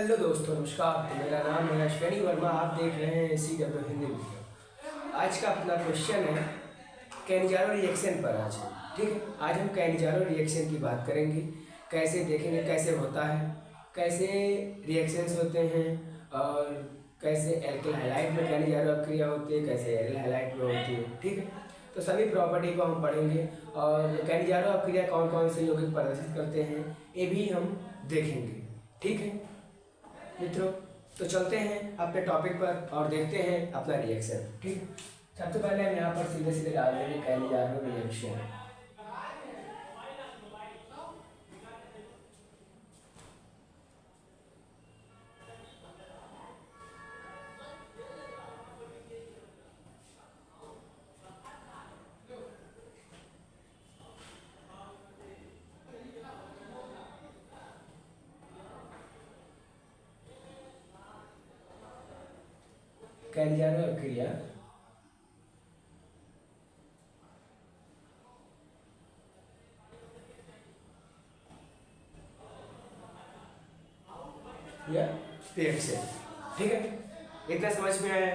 Hello दोस्तों, नमस्कार। तो मेरा नाम है अश्विनी वर्मा। आप देख रहे हैं CW हिंदी वीडियो। आज का अपना क्वेश्चन है कैनिजारो रिएक्शन पर। आज है, ठीक है। आज हम कैनिजारो रिएक्शन की बात करेंगे, कैसे देखेंगे, कैसे होता है, कैसे रिएक्शंस होते हैं, और कैसे एल्किल हाइलाइट में कैनिजारो अभिक्रिया होती है, कैसे एरिल हाइलाइट में होती है, ठीक है। तो सभी प्रॉपर्टी को हम पढ़ेंगे और कैनिजारो अभिक्रिया कौन कौन से यौगिक प्रदर्शित करते हैं ये भी हम देखेंगे, ठीक है मित्रों। तो चलते हैं अपने टॉपिक पर और देखते हैं अपना रिएक्शन, ठीक है। सबसे पहले हम यहाँ पर सीधे सीधे डाल देंगे कैनिजारो रिएक्शन। कैनिजारो अभिक्रिया या रिएक्शन, ठीक है। इतना समझ में आया?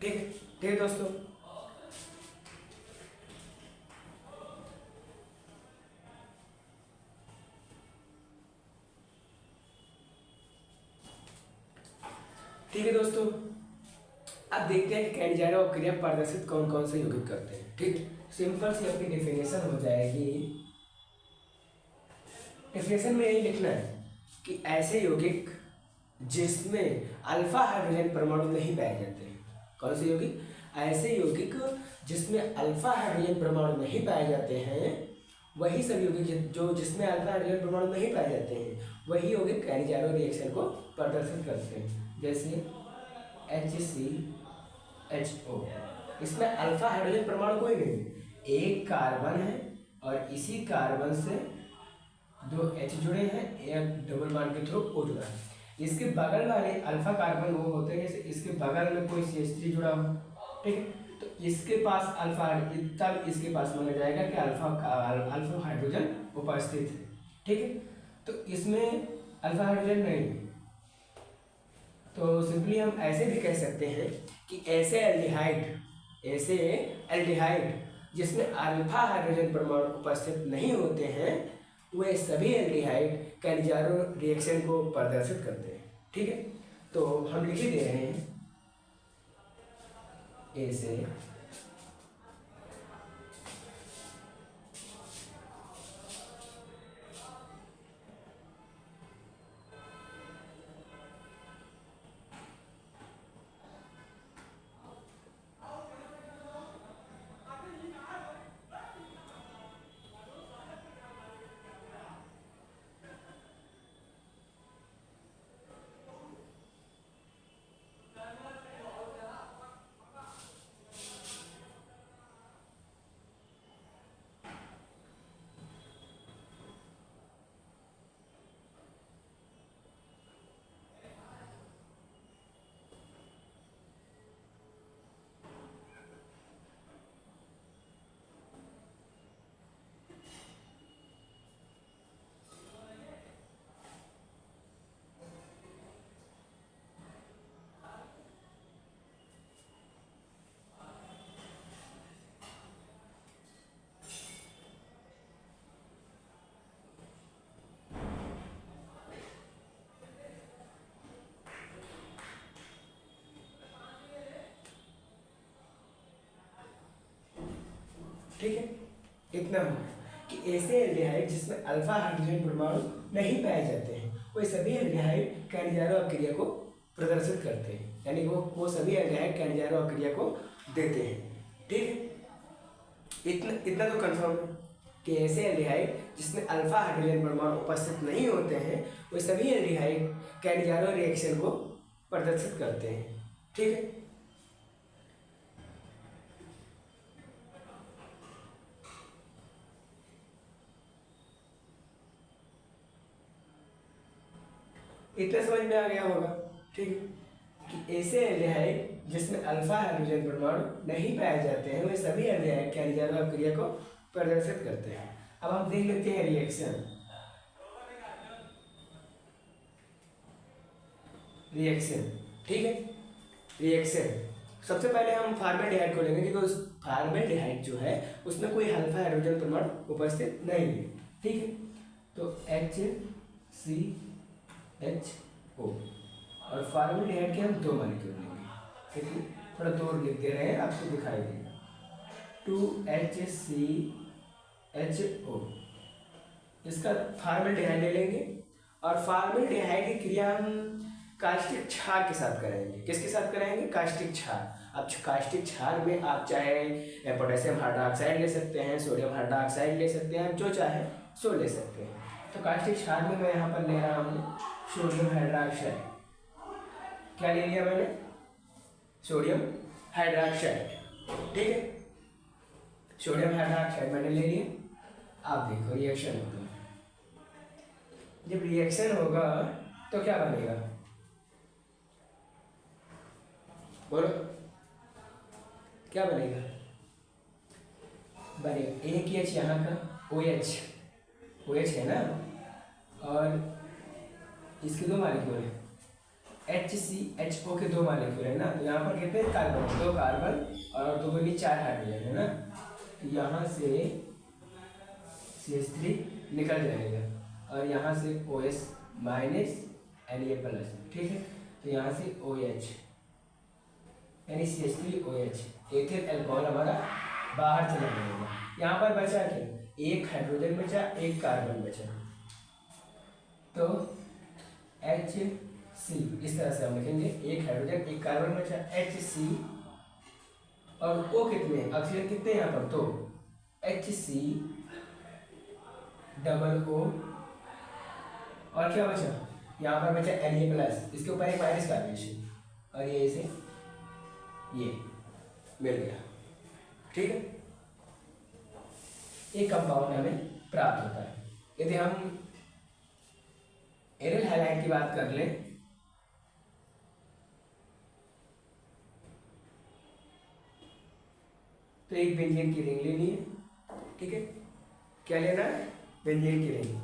ठीक है, ठीक है दोस्तों। ठीक है दोस्तों, अब देखते हैं कि कैनिजारो अभिक्रिया प्रदर्शित कौन कौन से यौगिक करते हैं, ठीक है। सिंपल सी अपनी डेफिनेशन हो जाएगी। डेफिनेशन में यही लिखना है कि ऐसे यौगिक जिसमें अल्फा हाइड्रोजन परमाणु नहीं पाए जाते हैं। कौन से यौगिक? ऐसे यौगिक जिसमें अल्फा हाइड्रोजन परमाणु नहीं पाए जाते हैं, वही सब यौगिक जो जिसमें अल्फा हाइड्रोजन परमाणु नहीं पाए जाते हैं, वही यौगिक कैनिजारो रिएक्शन को प्रदर्शित करते हैं। जैसे HCHO, इसमें अल्फा हाइड्रोजन परमाणु कोई नहीं है, एक कार्बन है और इसी कार्बन से दो H जुड़े हैं, एक डबल बॉन्ड के थ्रू O जुड़ा है। इसके बगल वाले अल्फा कार्बन वो होते हैं जैसे इसके बगल में कोई CH3 जुड़ा हो, ठीक है। तो इसके पास अल्फा, तब इसके पास माना जाएगा कि अल्फा हाइड्रोजन उपस्थित है, ठीक है। तो इसमें अल्फा हाइड्रोजन नहीं है, तो सिंपली हम ऐसे भी कह सकते हैं कि ऐसे एल्डिहाइड जिसमें अल्फा हाइड्रोजन परमाणु उपस्थित नहीं होते हैं, वे सभी एल्डिहाइड कैनिजारो रिएक्शन को प्रदर्शित करते हैं, ठीक है। तो हम लिख ही दे रहे हैं ए से ठीक है। इतना हो कि ऐसे एल्डिहाइड जिसमें अल्फा हाइड्रोजन परमाणु नहीं पाए जाते हैं, वे सभी एल्डिहाइड कैनिजारो अभिक्रिया को प्रदर्शित करते हैं, यानी वो सभी एल्डिहाइड कैनिजारो अभिक्रिया को देते हैं, ठीक है। इतना इतना तो कंफर्म है कि ऐसे एल्डिहाइड जिसमें अल्फा हाइड्रोजन परमाणु उपस्थित नहीं होते हैं, वे सभी एल्डिहाइड कैनिजारो रिएक्शन को प्रदर्शित करते हैं, ठीक है। इतना समझ में आ गया होगा, ठीक है, कि ऐसे एल्डिहाइड जिसमें अल्फा हाइड्रोजन परमाणु नहीं पाए जाते हैं वे सभी एल्डिहाइड क्या रिजर्व क्रिया को प्रदर्शित करते हैं। अब हम देख लेते हैं रिएक्शन। रिएक्शन, ठीक है, रिएक्शन सबसे पहले हम फॉर्मेल्डिहाइड को लेंगे क्योंकि उस फॉर्मेल्डिहाइड जो है उसमें कोई अल्फा हाइड्रोजन परमाणु उपस्थित नहीं है, ठीक है। तो HCHO और फॉर्मेल्डिहाइड के हम 2 मॉलिक्यूल लेंगे, कितनी, थोड़ा दूर लिख दे रहे हैं आपको दिखाई देगा, 2HCHO, इसका फॉर्मेल्डिहाइड ले लेंगे और फॉर्मेल्डिहाइड की क्रिया हम कास्टिक क्षार के साथ कराएंगे। किसके साथ कराएंगे? कास्टिक क्षार। अब कास्टिक क्षार में आप चाहे पोटेशियम हाइड्रोक्साइड ले सकते हैं, सोडियम हाइड्रोक्साइड ले सकते हैं, जो चाहे सो ले सकते हैं। तो कास्टिक क्षार में मैं यहाँ पर ले रहा हूँ सोडियम हाइड्रोक्साइड। क्या ले लिया मैंने? सोडियम हाइड्रोक्साइड, ठीक है, सोडियम हाइड्रोक्साइड मैंने ले लिया। आप देखो रिएक्शन होगा, जब रिएक्शन होगा तो क्या बनेगा, बोलो क्या बनेगा? बनेगा एक एच यहाँ का OH है ना, और इसके 2 मॉलिक्यूल है, HCHO के 2 मॉलिक्यूल है ना, तो यहाँ पर कितने कार्बन, 2 कार्बन और 2 बनी 4 हाइड्रोजन है ना, तो यहाँ से CH3 निकल जाएगा और यहाँ से OS माइनस Na+, ठीक है, तो यहाँ से OH यानी CH3OH, एथिल अल्कोहल हमारा बाहर चला जाएगा। यहाँ पर बचा क्या? एक हाइड्रोजन बचा, एक कार्बन बचा, तो HC, इस तरह से हम लिखेंगे, एक हाइड्रोजन एक कार्बन बचा, HC, और O कितने, ऑक्सीजन कितने यहाँ पर, तो HC डबल O, और क्या बचा यहाँ पर बचा Na+, इसके ऊपर एक माइनस कार्बोनेशन, और ये इसे ये मिल गया, ठीक है, एक कंपाउंड हमें प्राप्त होता है। यदि हम एरिल हैलाइड की बात कर लें, तो एक बेंजीन की रिंग लेनी है, ठीक है, क्या लेना है? बेंजीन की रिंग।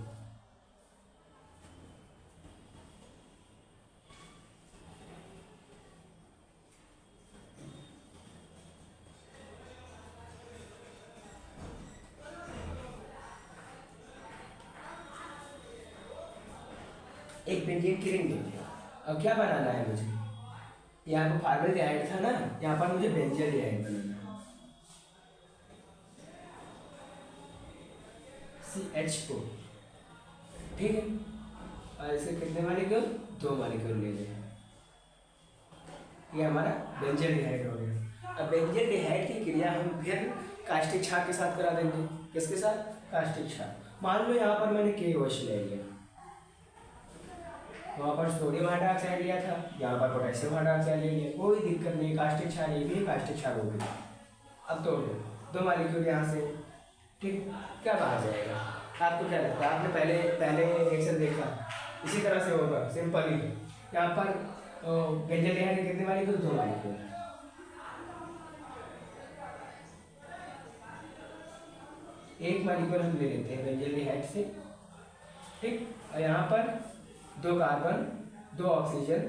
एक बेंजीन की रिंग लेनी है। अब क्या बनाना है मुझे? यहाँ पर फॉर्मेल्डिहाइड था ना, यहाँ पर मुझे बेंजील्डिहाइड बनाना है, CHO, ठीक है, और इसे कितने मॉलिक्यूल? 2 मॉलिक्यूल ले लें, ये हमारा बेंजील्डिहाइड हो गया। अब बेंजील्डिहाइड की क्रिया हम फिर कास्टिक क्षार के साथ करा देंगे। किसके साथ? कास्टिक क्षार। मान लो यहाँ पर मैंने KOH ले लिया, वहाँ पर सोडियम हाइड्रोक्साइड लिया था, यहाँ पर पोटेशियम हाइड्रोक्साइड ले लिया, कोई दिक्कत नहीं, कास्टिक क्षार ये भी कास्टिक क्षार हो गया। अब तोड़ दो 2 मॉलिक्यूल यहाँ से, ठीक, क्या बाहर जाएगा? आपको क्या लगता है? आपने पहले रिएक्शन देखा, इसी तरह से होगा, सिंपल ही। यहाँ पर बेंजील्डिहाइड के कितने मॉलिक्यूल? 2 मॉलिक्यूल, एक मॉलिक्यूल हम ले लेते हैं बेंजील्डिहाइड से, ठीक, और यहाँ पर 2 कार्बन, 2 ऑक्सीजन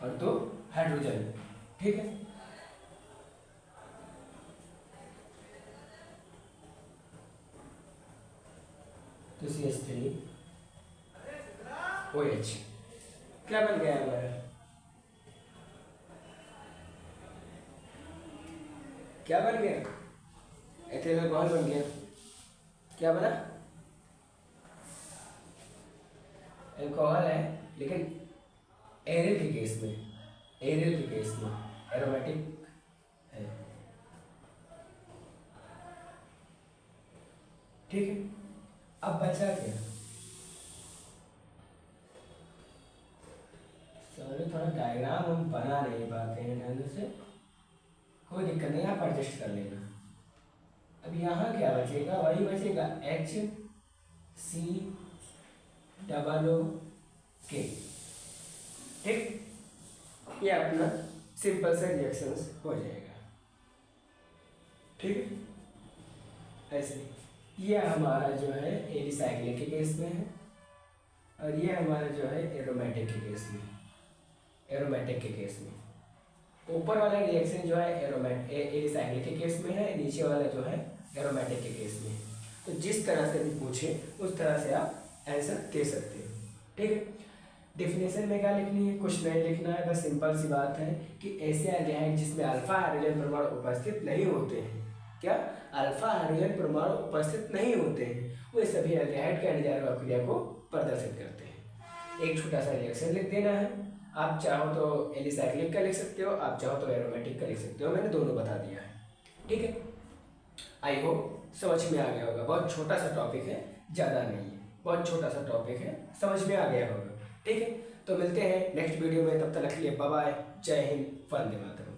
और 2 हाइड्रोजन, ठीक है, तो CH3OH क्या बन गया हमारा? क्या बन गया? एथिल अल्कोहल बन गया। क्या बना? अल्कोहल है, लेकिन एरिल के केस में एरोमेटिक है, ठीक है। अब बचा क्या? सॉरी, थोड़ा डायग्राम हम बना नहीं पाते हैं ढंग से, कोई दिक्कत नहीं, आप एडजस्ट कर लेना। अब यहाँ क्या बचेगा? वही बचेगा HCOOK, ठीक, ये अपना सिंपल सा रिएक्शंस हो जाएगा। ठीक है, ऐसे ये हमारा जो है एलिसाइक्लिक के केस में है और ये हमारा जो है एरोमेटिक के केस में, एरोमेटिक के केस में ऊपर वाला रिएक्शन जो है एलिसाइक्लिक के केस में है, नीचे वाला जो है एरोमेटिक के केस में। तो जिस तरह से भी पूछे उस तरह से आप आंसर दे सकते हो। ठीक है, डेफिनेशन में क्या लिखनी है, कुछ नहीं लिखना है, बस सिंपल सी बात है कि ऐसे एल्डिहाइड जिसमें अल्फा हाइड्रोजन परमाणु उपस्थित नहीं होते हैं, क्या अल्फा हाइड्रोजन परमाणु उपस्थित नहीं होते हैं, वे सभी एल्डिहाइड के अणुजान अभिक्रिया को प्रदर्शित करते हैं। एक छोटा सा रिएक्शन लिख देना है, आप चाहो तो एलिसाइक्लिक का लिख सकते हो, आप चाहो तो एरोमेटिक का लिख सकते हो, मैंने दोनों बता दिया है। ठीक है, आई होप समझ में आ गया होगा। बहुत छोटा सा टॉपिक है, ज़्यादा नहीं है, बहुत छोटा सा टॉपिक है, समझ में आ गया होगा। ठीक है, तो मिलते हैं नेक्स्ट वीडियो में, तब तक के लिए बाय बाय, जय हिंद, वंदे मातरम।